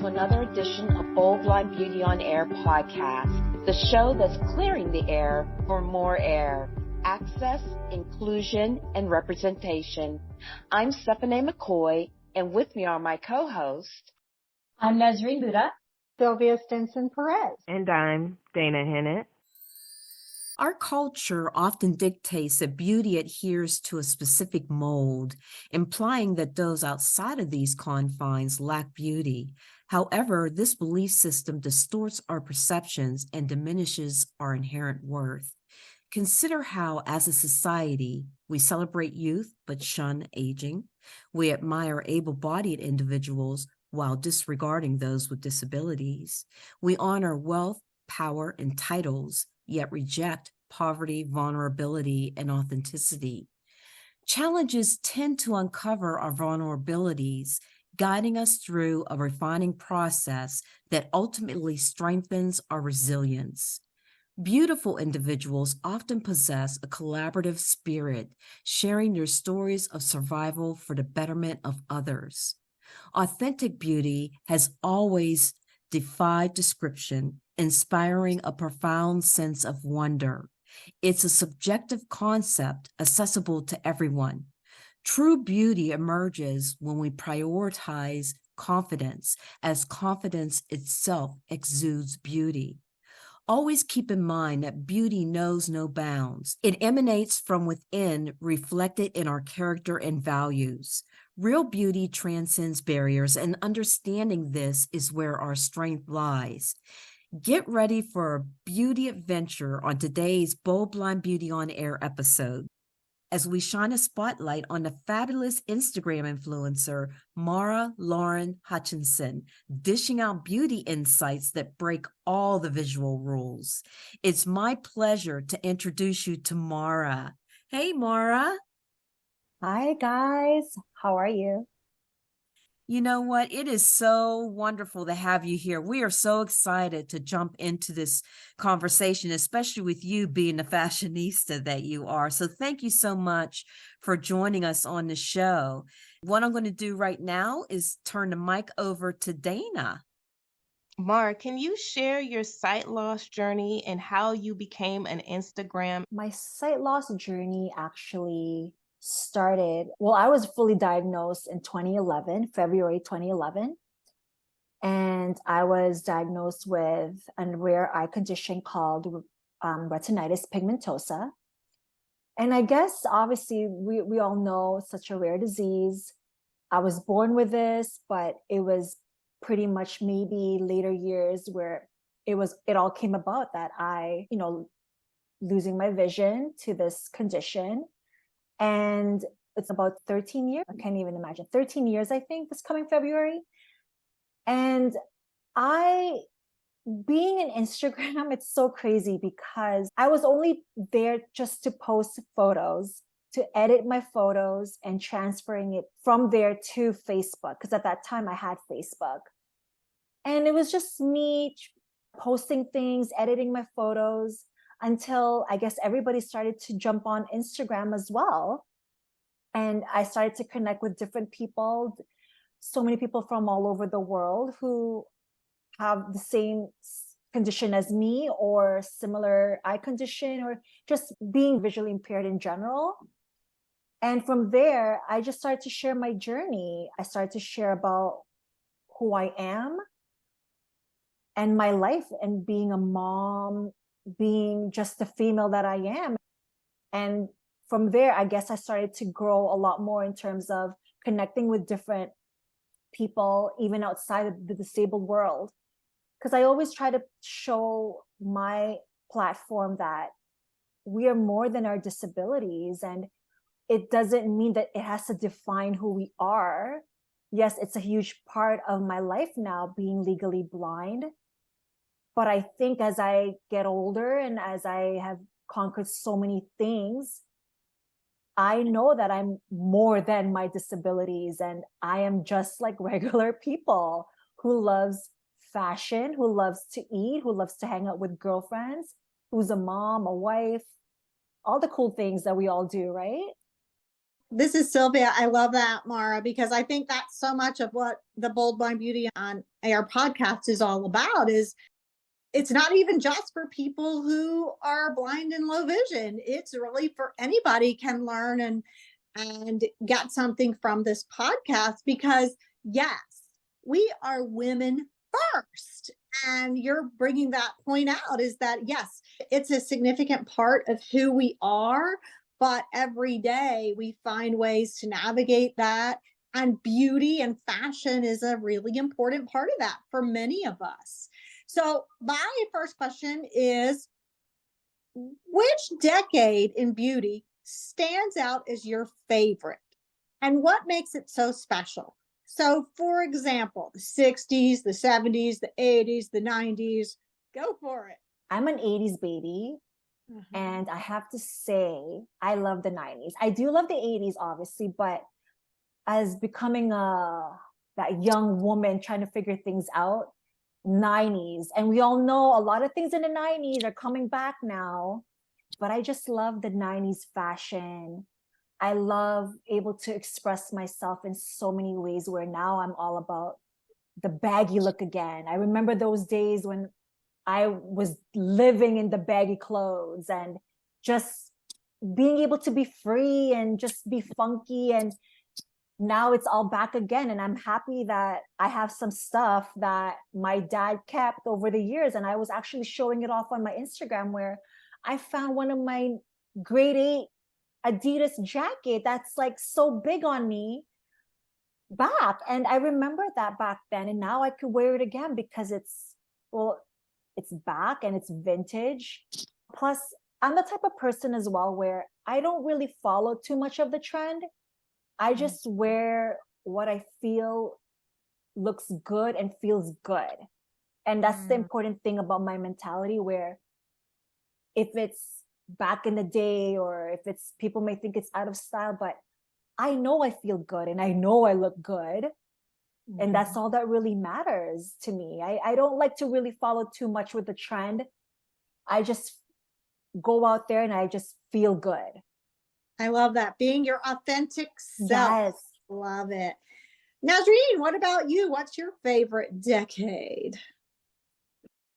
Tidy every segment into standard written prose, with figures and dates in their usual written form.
to another edition of Bold Blind Beauty on Air podcast, the show that's clearing the air for more air, access, inclusion, and representation. I'm Stephanie McCoy, and with me are my co-hosts. I'm Nazreen Buddha. Sylvia Stinson-Perez. And I'm Dana Hennett. Our culture often dictates that beauty adheres to a specific mold, implying that those outside of these confines lack beauty. However, this belief system distorts our perceptions and diminishes our inherent worth. Consider how, as a society, we celebrate youth but shun aging. We admire able-bodied individuals while disregarding those with disabilities. We honor wealth, power, and titles, yet reject poverty, vulnerability, and authenticity. Challenges tend to uncover our vulnerabilities, guiding us through a refining process that ultimately strengthens our resilience. Beautiful individuals often possess a collaborative spirit, sharing their stories of survival for the betterment of others. Authentic beauty has always defied description, inspiring a profound sense of wonder. It's a subjective concept accessible to everyone. True beauty emerges when we prioritize confidence, as confidence itself exudes beauty. Always keep in mind that beauty knows no bounds. It emanates from within, reflected in our character and values. Real beauty transcends barriers, and understanding this is where our strength lies. Get ready for a beauty adventure on today's Bold Blind Beauty on Air episode, as we shine a spotlight on the fabulous Instagram influencer, Mara Lauren Hutchinson, dishing out beauty insights that break all the visual rules. It's my pleasure to introduce you to Mara. Hey, Mara. Hi, guys. How are you? You know what? It is so wonderful to have you here. We are so excited to jump into this conversation, especially with you being the fashionista that you are. So thank you so much for joining us on the show. What I'm going to do right now is turn the mic over to Dana. Mara, can you share your sight loss journey and how you became an Instagram? My sight loss journey actually started, I was fully diagnosed in 2011, February 2011. And I was diagnosed with a rare eye condition called retinitis pigmentosa. And I guess, obviously, we all know it's such a rare disease. I was born with this, but it was pretty much maybe later years where it all came about that I, losing my vision to this condition. And it's about 13 years. I can't even imagine. 13 years, I think, this coming February. And being in Instagram, it's so crazy because I was only there just to post photos, to edit my photos and transferring it from there to Facebook. Because at that time I had Facebook. And it was just me posting things, editing my photos, until I guess everybody started to jump on Instagram as well. And I started to connect with different people, so many people from all over the world who have the same condition as me or similar eye condition or just being visually impaired in general. And from there, I just started to share my journey. I started to share about who I am and my life and being a mom, being just the female that I am. And from there, I guess I started to grow a lot more in terms of connecting with different people, even outside of the disabled world. Because I always try to show my platform that we are more than our disabilities. And it doesn't mean that it has to define who we are. Yes, it's a huge part of my life now, being legally blind. But I think as I get older and as I have conquered so many things, I know that I'm more than my disabilities, and I am just like regular people who loves fashion, who loves to eat, who loves to hang out with girlfriends, who's a mom, a wife, all the cool things that we all do, right? This is Sylvia. I love that, Mara, because I think that's so much of what the Bold Blind Beauty on A.I.R podcast is all about. Is it's not even just for people who are blind and low vision. It's really for anybody can learn and get something from this podcast, because yes, we are women first. And you're bringing that point out, is that yes, it's a significant part of who we are, but every day we find ways to navigate that. And beauty and fashion is a really important part of that for many of us. So my first question is, which decade in beauty stands out as your favorite? And what makes it so special? So, for example, the 60s, the 70s, the 80s, the 90s. Go for it. I'm an 80s baby. And I have to say, I love the 90s. I do love the 80s, obviously, but as becoming that young woman trying to figure things out, 90s. And we all know a lot of things in the 90s are coming back now, but I just love the 90s fashion. I love able to express myself in so many ways, where now I'm all about the baggy look again. I remember those days when I was living in the baggy clothes and just being able to be free and just be funky. And now it's all back again. And I'm happy that I have some stuff that my dad kept over the years. And I was actually showing it off on my Instagram, where I found one of my grade 8 Adidas jacket that's like so big on me back. And I remember that back then. And now I could wear it again because it's back and it's vintage. Plus, I'm the type of person as well where I don't really follow too much of the trend. I just wear what I feel looks good and feels good. And that's the important thing about my mentality, where if it's back in the day or if it's, people may think it's out of style, but I know I feel good and I know I look good. And that's all that really matters to me. I don't like to really follow too much with the trend. I just go out there and I just feel good. I love that. Being your authentic self. Yes. Love it. Nazreen, what about you? What's your favorite decade?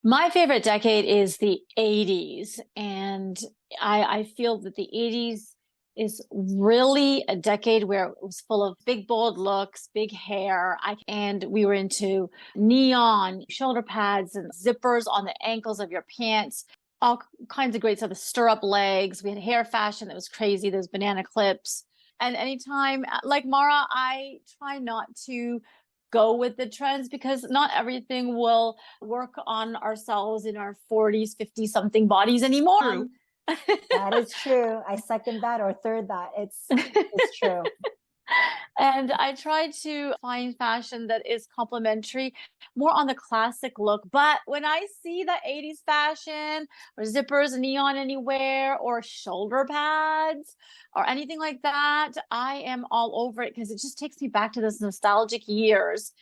My favorite decade is the 80s. And I feel that the 80s is really a decade where it was full of big, bold looks, big hair. And we were into neon shoulder pads and zippers on the ankles of your pants, all kinds of great stuff, the stirrup legs. We had hair fashion that was crazy, those banana clips. And anytime, like Mara, I try not to go with the trends because not everything will work on ourselves in our 40s, 50 something bodies anymore. That is true. I second that or third that. It's true. And I try to find fashion that is complementary, more on the classic look. But when I see the 80s fashion or zippers, neon anywhere, or shoulder pads or anything like that, I am all over it because it just takes me back to those nostalgic years.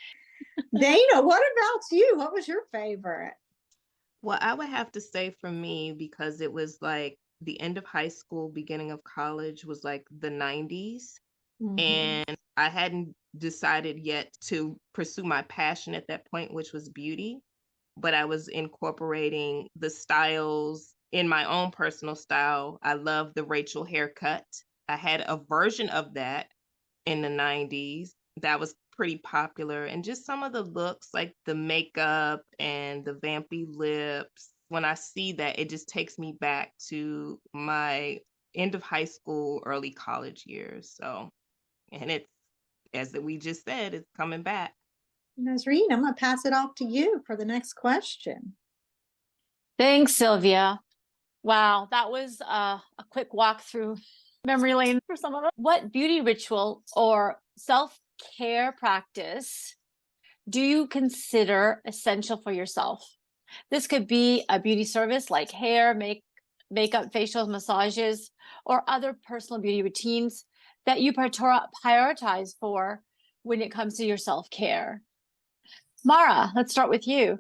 Dana, what about you? What was your favorite? Well, I would have to say for me, because it was like the end of high school, beginning of college was like the 90s. And I hadn't decided yet to pursue my passion at that point, which was beauty. But I was incorporating the styles in my own personal style. I love the Rachel haircut. I had a version of that in the 90s that was pretty popular. And just some of the looks, like the makeup and the vampy lips. When I see that, it just takes me back to my end of high school, early college years. So, and it's, as we just said, it's coming back. Nazreen, I'm going to pass it off to you for the next question. Thanks, Sylvia. Wow, that was a quick walk through memory lane for some of us. What beauty ritual or self-care practice do you consider essential for yourself? This could be a beauty service like hair, makeup, facials, massages, or other personal beauty routines that you prioritize for when it comes to your self-care. Mara, let's start with you.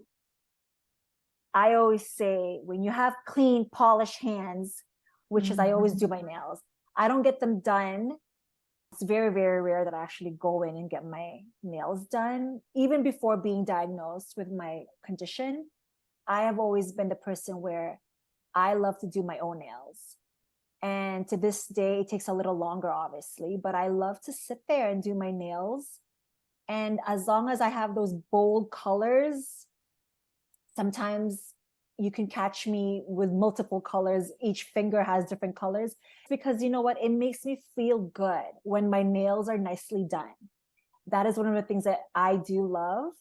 I always say when you have clean, polished hands, which is I always do my nails. I don't get them done It's very, very rare that I actually go in and get my nails done. Even before being diagnosed with my condition, I have always been the person where I love to do my own nails. And to this day, it takes a little longer, obviously, but I love to sit there and do my nails. And as long as I have those bold colors, sometimes you can catch me with multiple colors. Each finger has different colors because you know what? It makes me feel good when my nails are nicely done. That is one of the things that I do love.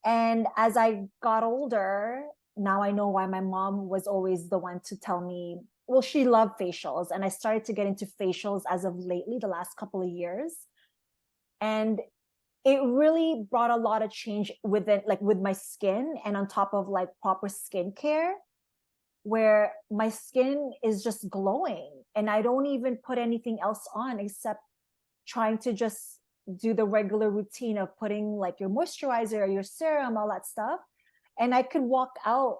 And as I got older, now I know why my mom was always the one to tell me, well, she loved facials. And I started to get into facials as of lately, the last couple of years. And it really brought a lot of change within, like with my skin and on top of like proper skincare, where my skin is just glowing and I don't even put anything else on except trying to just do the regular routine of putting like your moisturizer or your serum, all that stuff. And I could walk out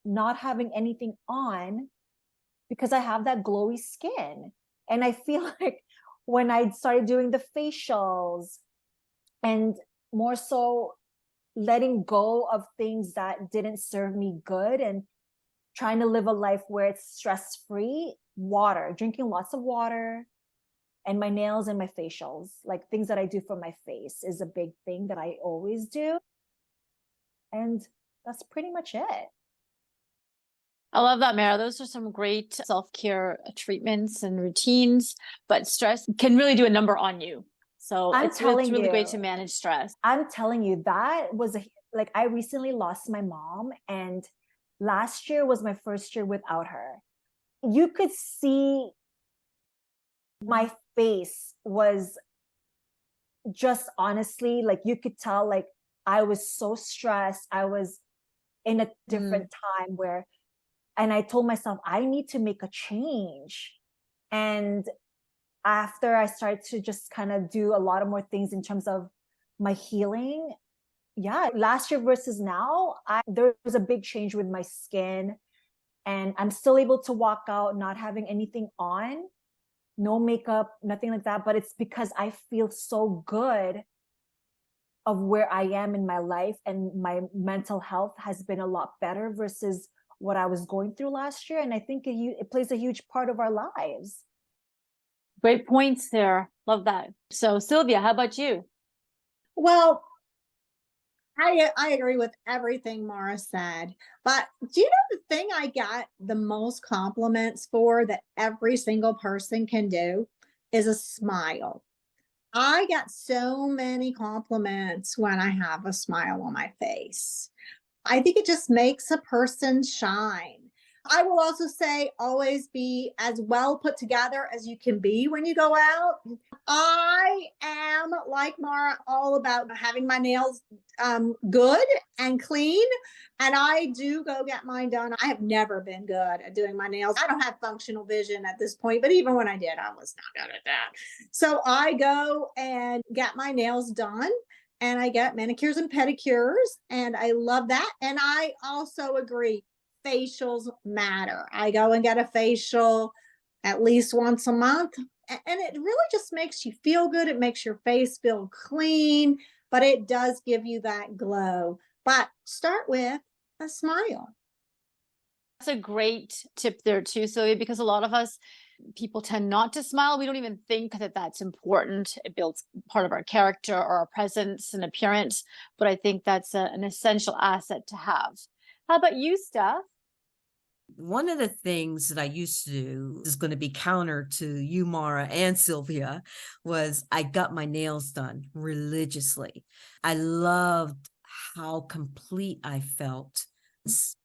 not having anything on because I have that glowy skin. And I feel like when I started doing the facials, and more so letting go of things that didn't serve me good and trying to live a life where it's stress-free, drinking lots of water, and my nails and my facials, like things that I do for my face is a big thing that I always do. And that's pretty much it. I love that, Mara. Those are some great self-care treatments and routines, but stress can really do a number on you. So it's really great to manage stress. I'm telling you, that was like, I recently lost my mom and last year was my first year without her. You could see my face was just honestly, like you could tell, like I was so stressed. I was in a different time and I told myself, I need to make a change. And after I started to just kind of do a lot of more things in terms of my healing, last year versus now, there was a big change with my skin and I'm still able to walk out not having anything on, no makeup, nothing like that. But it's because I feel so good of where I am in my life and my mental health has been a lot better versus what I was going through last year. And I think it plays a huge part of our lives. Great points there. Love that. So Sylvia, how about you? Well, I agree with everything Mara said, but do you know the thing I got the most compliments for that every single person can do is a smile. I get so many compliments when I have a smile on my face. I think it just makes a person shine. I will also say always be as well put together as you can be when you go out. I am like Mara, all about having my nails good and clean. And I do go get mine done. I have never been good at doing my nails. I don't have functional vision at this point, but even when I did, I was not good at that. So I go and get my nails done. And I get manicures and pedicures, and I love that. And I also agree, facials matter. I go and get a facial at least once a month, and it really just makes you feel good. It makes your face feel clean, but it does give you that glow. But start with a smile. That's a great tip there too, Sylvia, because a lot of us, people tend not to smile. We don't even think that that's important. It builds part of our character or our presence and appearance. But I think that's an essential asset to have. How about you, Steph? One of the things that I used to do is going to be counter to you, Mara and Sylvia, was I got my nails done religiously. I loved how complete I felt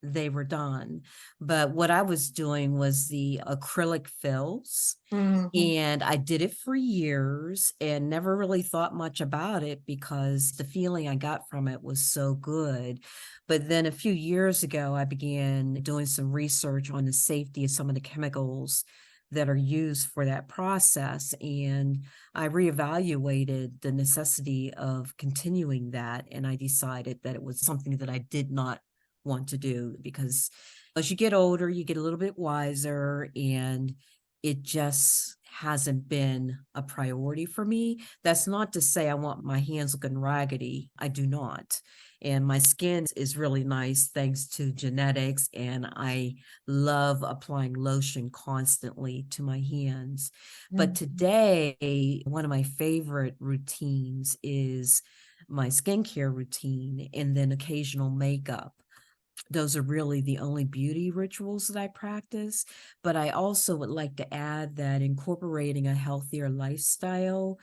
they were done. But what I was doing was the acrylic fills. And I did it for years and never really thought much about it because the feeling I got from it was so good. But then a few years ago, I began doing some research on the safety of some of the chemicals that are used for that process. And I reevaluated the necessity of continuing that. And I decided that it was something that I did not want to do because as you get older, you get a little bit wiser and it just hasn't been a priority for me. That's not to say I want my hands looking raggedy. I do not. And my skin is really nice thanks to genetics. And I love applying lotion constantly to my hands. But today, one of my favorite routines is my skincare routine and then occasional makeup. Those are really the only beauty rituals that I practice. But I also would like to add that incorporating a healthier lifestyle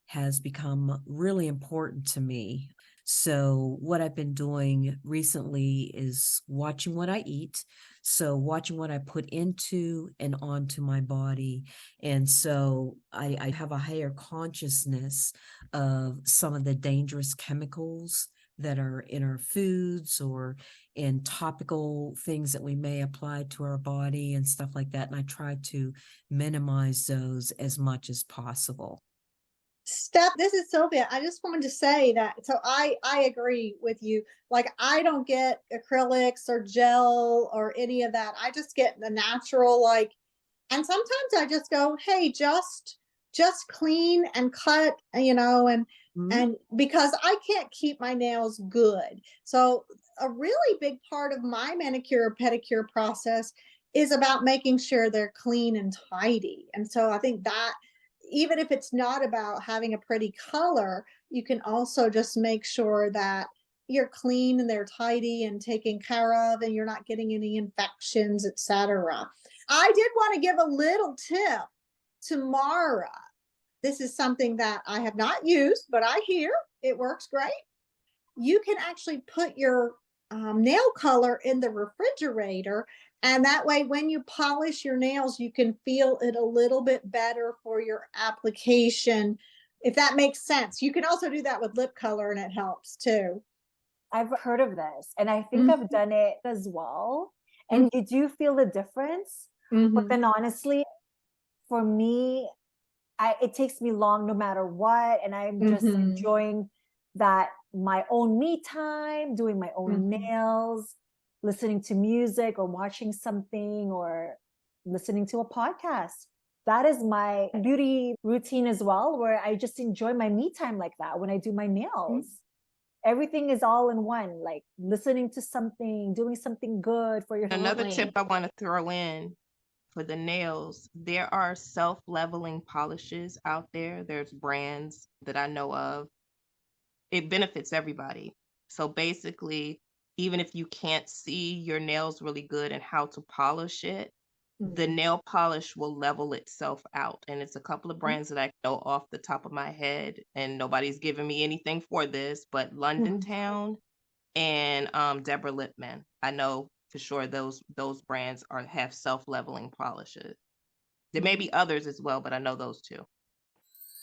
has become really important to me. So what I've been doing recently is watching what I eat. So watching what I put into and onto my body. And so I have a higher consciousness of some of the dangerous chemicals that are in our foods or in topical things that we may apply to our body and stuff like that. And I try to minimize those as much as possible. Steph, this is Sylvia. I just wanted to say that. So I agree with you. Like, I don't get acrylics or gel or any of that. I just get the natural, like, and sometimes I just go, hey, just clean and cut, and because I can't keep my nails good. So a really big part of my manicure pedicure process is about making sure they're clean and tidy. And so I think that even if it's not about having a pretty color, you can also just make sure that you're clean and they're tidy and taken care of and you're not getting any infections, etc. I did want to give a little tip to Mara. This is something that I have not used, but I hear it works great. You can actually put your nail color in the refrigerator, and that way when you polish your nails, you can feel it a little bit better for your application, if that makes sense. You can also do that with lip color and it helps too. I've heard of this, and I think I've done it as well. And you do feel the difference. But then honestly, for me, it takes me long no matter what. And I'm just enjoying that, my own me time, doing my own nails, listening to music or watching something or listening to a podcast. That is my beauty routine as well, where I just enjoy my me time like that when I do my nails. Everything is all in one, like listening to something, doing something good for your Another tip I want to throw in for the nails, there are self-leveling polishes out there. There's brands that I know of. It benefits everybody. So basically, even if you can't see your nails really good and how to polish it, the nail polish will level itself out. And it's a couple of brands that I know off the top of my head, and nobody's giving me anything for this, but London Town and Deborah Lippman. I know for sure those brands have self-leveling polishes. There may be others as well, but I know those two.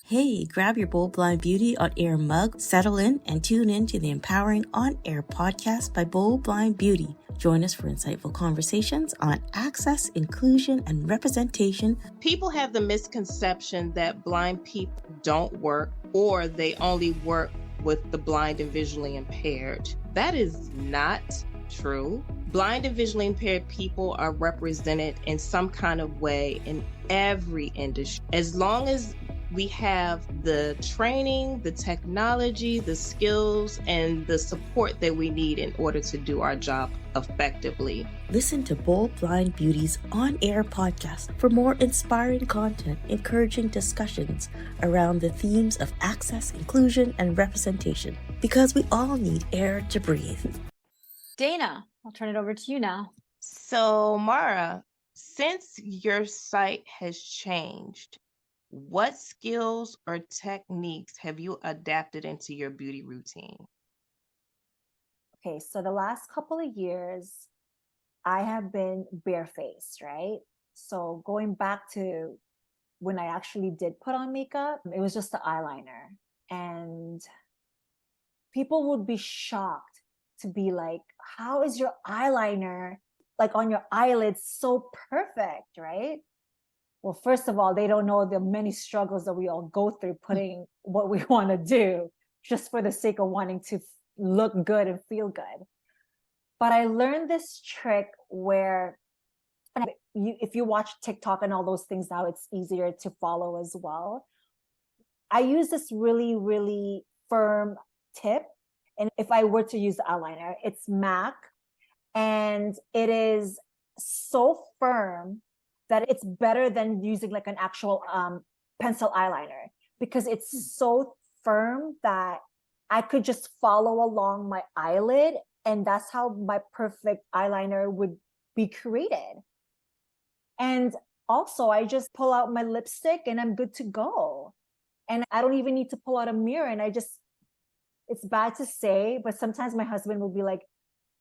Hey, grab your Bold Blind Beauty On Air mug, settle in, and tune in to the empowering On Air podcast by Bold Blind Beauty. Join us for insightful conversations on access, inclusion, and representation. People have the misconception that blind people don't work, or they only work with the blind and visually impaired. That is not true. Blind and visually impaired people are represented in some kind of way in every industry. As long as we have the training, the technology, the skills, and the support that we need in order to do our job effectively. Listen to Bold Blind Beauty's On Air podcast for more inspiring content, encouraging discussions around the themes of access, inclusion, and representation, because we all need air to breathe. Dana, I'll turn it over to you now. So, Mara, since your site has changed, what skills or techniques have you adapted into your beauty routine? Okay, so the last couple of years, I have been barefaced, right? So going back to when I actually did put on makeup, it was just the eyeliner. And people would be shocked to be like, how is your eyeliner like on your eyelids so perfect, right? Well, first of all, they don't know the many struggles that we all go through putting what we want to do just for the sake of wanting to look good and feel good. But I learned this trick where And if you watch TikTok and all those things now, it's easier to follow as well. I use this really, really firm tip. And if I were to use the eyeliner, it's MAC. And it is so firm that it's better than using like an actual pencil eyeliner, because it's so firm that I could just follow along my eyelid, and that's how my perfect eyeliner would be created. And also, I just pull out my lipstick and I'm good to go. And I don't even need to pull out a mirror. And it's bad to say, but sometimes my husband will be like,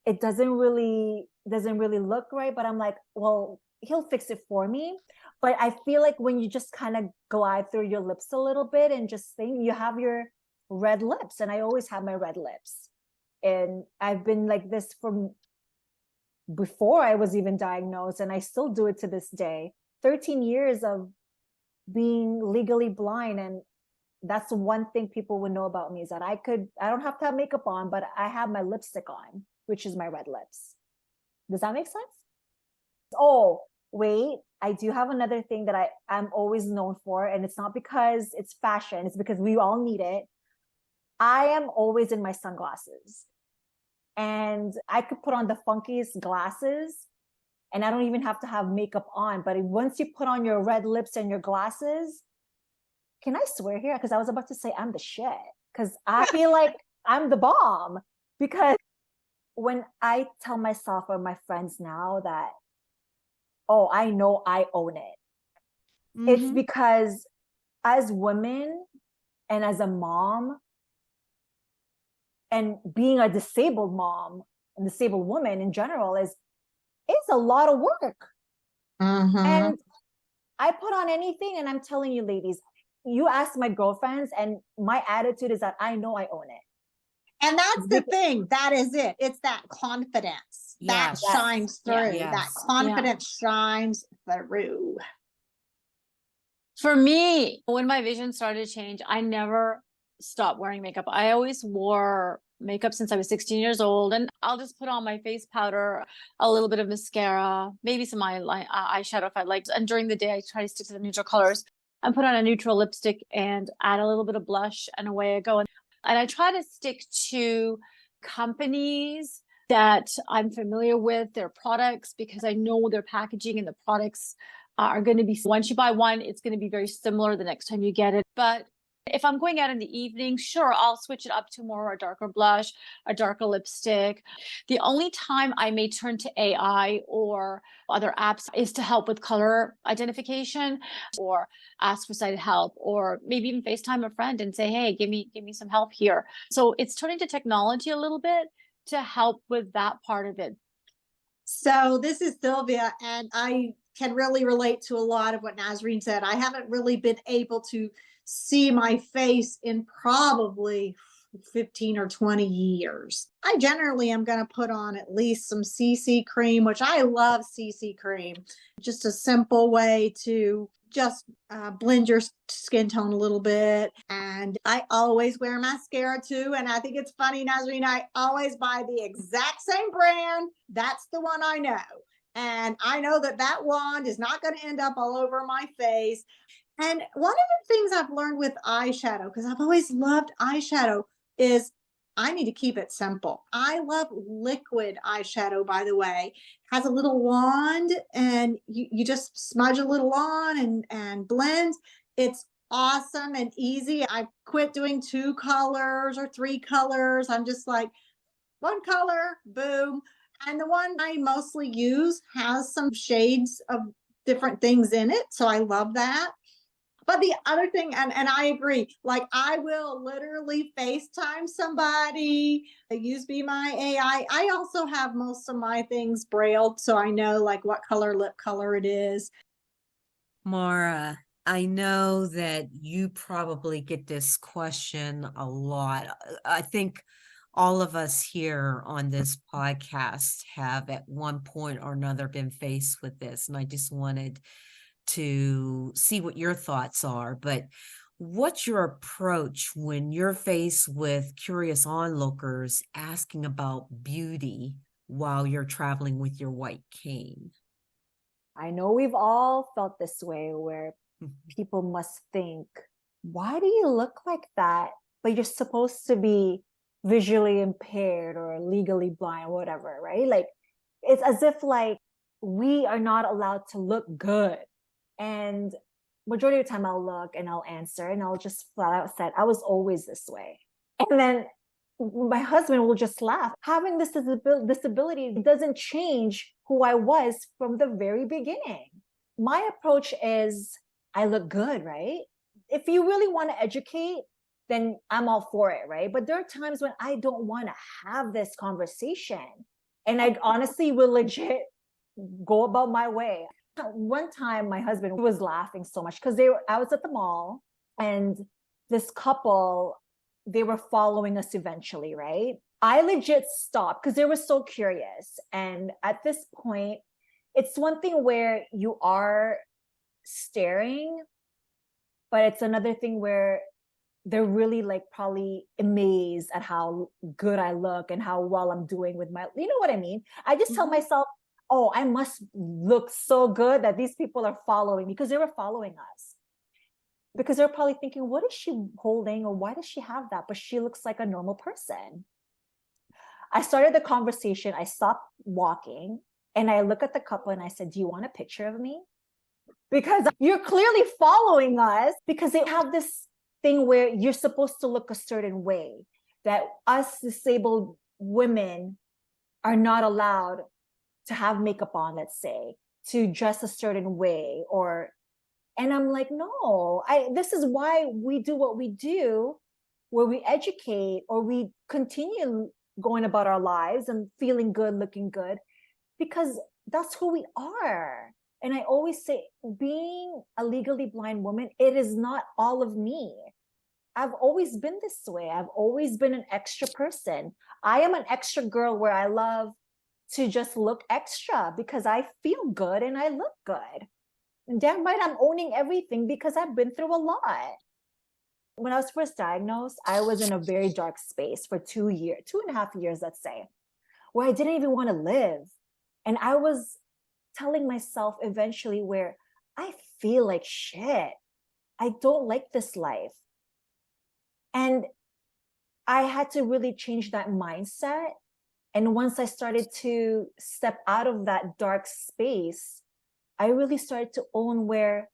it doesn't really look right. But I'm like, well, he'll fix it for me. But I feel like when you just kind of glide through your lips a little bit and just think, you have your red lips. And I always have my red lips. And I've been like this from before I was even diagnosed. And I still do it to this day. 13 years of being legally blind. And that's one thing people would know about me, is that I don't have to have makeup on, but I have my lipstick on, which is my red lips. Does that make sense? Oh, wait, I do have another thing that I'm always known for, and it's not because it's fashion, it's because we all need it. I am always in my sunglasses. And I could put on the funkiest glasses and I don't even have to have makeup on. But once you put on your red lips and your glasses, can I swear here? Because I was about to say I'm the shit. Because I feel like I'm the bomb. Because when I tell myself or my friends now that, oh, I know I own it, it's because as women and as a mom, and being a disabled mom and disabled woman in general, it's a lot of work. And I put on anything, and I'm telling you, ladies, you ask my girlfriends, and my attitude is that I know I own it. And that's the thing. That is it. It's that confidence that shines through. Yes. That confidence shines through. For me, when my vision started to change, I never stopped wearing makeup. I always wore makeup since I was 16 years old, and I'll just put on my face powder, a little bit of mascara, maybe some eyeshadow if I like. And during the day, I try to stick to the neutral colors and put on a neutral lipstick and add a little bit of blush, and away I go. And I try to stick to companies that I'm familiar with, their products, because I know their packaging and the products are going to be, once you buy one, it's going to be very similar the next time you get it. But if I'm going out in the evening, sure, I'll switch it up to more a darker blush, a darker lipstick. The only time I may turn to AI or other apps is to help with color identification, or ask for sighted help, or maybe even FaceTime a friend and say, hey, give me some help here. So it's turning to technology a little bit to help with that part of it. So this is Sylvia, and I can really relate to a lot of what Nazreen said. I haven't really been able to see my face in probably 15 or 20 years. I generally am going to put on at least some CC cream, which I love CC cream. Just a simple way to just blend your skin tone a little bit. And I always wear mascara too. And I think it's funny, Nazreen, I always buy the exact same brand. That's the one I know. And I know that wand is not going to end up all over my face. And one of the things I've learned with eyeshadow, because I've always loved eyeshadow, is I need to keep it simple. I love liquid eyeshadow, by the way. It has a little wand, and you just smudge a little on and blend. It's awesome and easy. I quit doing 2 colors or 3 colors. I'm just like, one color, boom. And the one I mostly use has some shades of different things in it. So I love that. But the other thing, and I agree, like I will literally FaceTime somebody, use Be My AI. I also have most of my things brailled, so I know like what color lip color it is. Mara, I know that you probably get this question a lot. I think all of us here on this podcast have at one point or another been faced with this, and I just wanted to see what your thoughts are. But what's your approach when you're faced with curious onlookers asking about beauty while you're traveling with your white cane? I know we've all felt this way where people must think, why do you look like that? But you're supposed to be visually impaired or legally blind, whatever, right? Like, it's as if like we are not allowed to look good. And majority of the time I'll look and I'll answer and I'll just flat out say, I was always this way. And then my husband will just laugh. Having this disability doesn't change who I was from the very beginning. My approach is, I look good, right? If you really want to educate, then I'm all for it, right? But there are times when I don't want to have this conversation. And I honestly will legit go about my way. One time my husband was laughing so much because I was at the mall and this couple, they were following us eventually, right? I legit stopped because they were so curious. And at this point, it's one thing where you are staring, but it's another thing where they're really like probably amazed at how good I look and how well I'm doing with my, you know what I mean? I just tell myself, oh, I must look so good that these people are following me, because they were following us. Because they're probably thinking, what is she holding, or why does she have that? But she looks like a normal person. I started the conversation. I stopped walking and I look at the couple and I said, do you want a picture of me? Because you're clearly following us, because they have this thing where you're supposed to look a certain way, that us disabled women are not allowed to have makeup on, let's say, to dress a certain way, and I'm like, no, this is why we do what we do, where we educate or we continue going about our lives and feeling good, looking good, because that's who we are. And I always say, being a legally blind woman, it is not all of me. I've always been this way. I've always been an extra person. I am an extra girl where I love to just look extra because I feel good and I look good. And damn right, I'm owning everything because I've been through a lot. When I was first diagnosed, I was in a very dark space for 2.5 years, let's say, where I didn't even want to live. And I was telling myself eventually where I feel like shit. I don't like this life. And I had to really change that mindset. And once I started to step out of that dark space, I really started to own where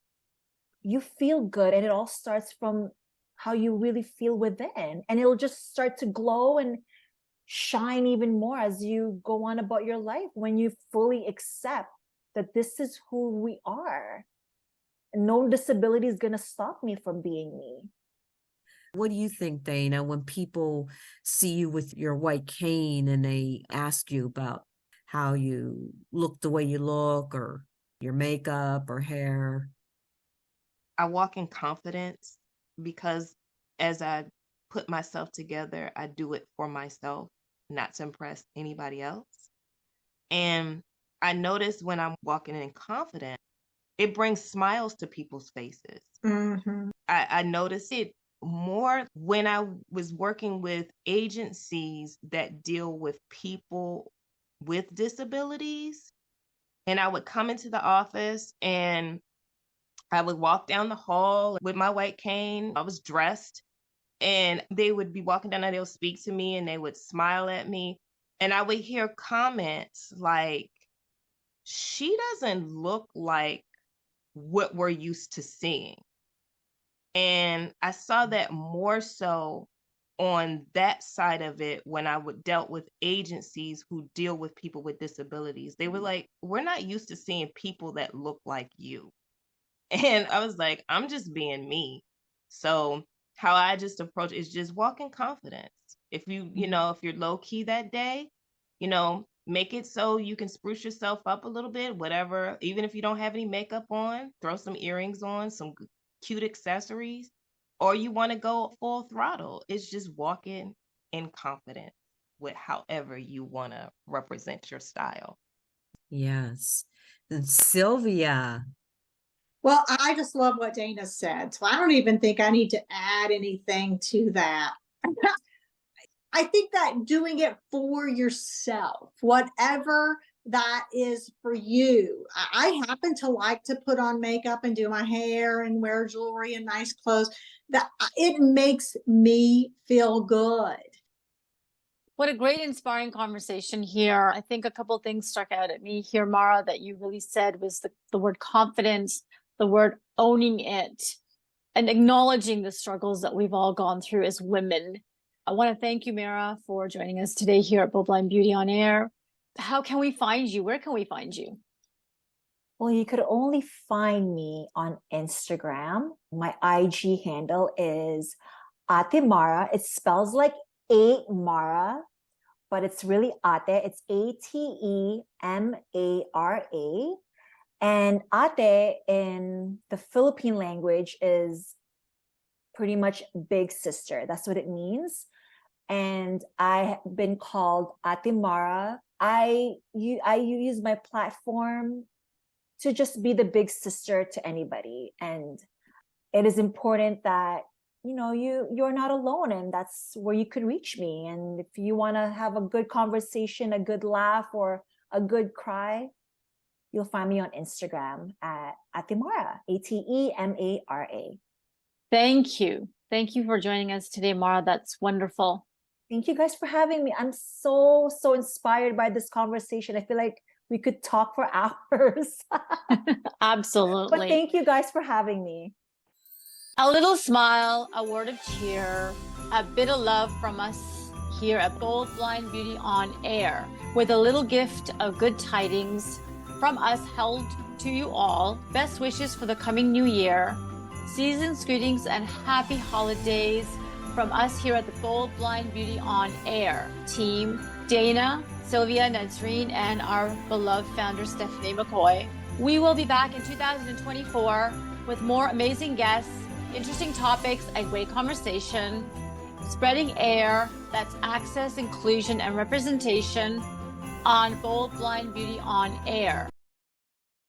you feel good, and it all starts from how you really feel within, and it'll just start to glow and shine even more as you go on about your life, when you fully accept that this is who we are. No disability is going to stop me from being me. What do you think, Dana, when people see you with your white cane and they ask you about how you look the way you look, or your makeup or hair? I walk in confidence because as I put myself together, I do it for myself, not to impress anybody else. And I notice when I'm walking in confidence, it brings smiles to people's faces. Mm-hmm. I notice it more when I was working with agencies that deal with people with disabilities. And I would come into the office and I would walk down the hall with my white cane. I was dressed, and they would be walking down and they'll speak to me and they would smile at me. And I would hear comments like, she doesn't look like what we're used to seeing. And I saw that more so on that side of it when I would dealt with agencies who deal with people with disabilities. They were like, we're not used to seeing people that look like you. And I was like, I'm just being me. So how I just approach it is just walk in confidence. If if you're low key that day, make it so you can spruce yourself up a little bit, whatever. Even if you don't have any makeup on, throw some earrings on, some cute accessories, or you want to go full throttle. It's just walking in confidence with however you want to represent your style. Yes. And Sylvia. Well, I just love what Dana said. So I don't even think I need to add anything to that. I think that doing it for yourself, whatever that is for you. I happen to like to put on makeup and do my hair and wear jewelry and nice clothes. That it makes me feel good. What a great inspiring conversation here. I think a couple of things struck out at me here, Mara, that you really said was the word confidence, the word owning it, and acknowledging the struggles that we've all gone through as women. I want to thank you, Mara, for joining us today here at Bold Blind Beauty on Air. How can we find you? Where can we find you? Well, you could only find me on Instagram. My IG handle is A.I.R. It spells like A.I.R, but it's really Ate. It's A.T.E.M.A.R.A. And Ate in the Philippine language is pretty much big sister. That's what it means. And I have been called Ate Mara. I use my platform to just be the big sister to anybody. And it is important that, you're not alone, and that's where you could reach me. And if you want to have a good conversation, a good laugh, or a good cry, you'll find me on Instagram at Atemara, A.T.E.M.A.R.A. Thank you. Thank you for joining us today, Mara. That's wonderful. Thank you guys for having me. I'm so inspired by this conversation. I feel like we could talk for hours. Absolutely. But thank you guys for having me. A little smile, a word of cheer, a bit of love from us here at Bold Blind Beauty on Air, with a little gift of good tidings from us held to you all. Best wishes for the coming new year. Season's greetings and happy holidays from us here at the Bold Blind Beauty on Air team. Dana, Sylvia, Nazreen, and our beloved founder, Stephanie McCoy. We will be back in 2024 with more amazing guests, interesting topics, and great conversation, spreading AIR, that's access, inclusion, and representation on Bold Blind Beauty on Air.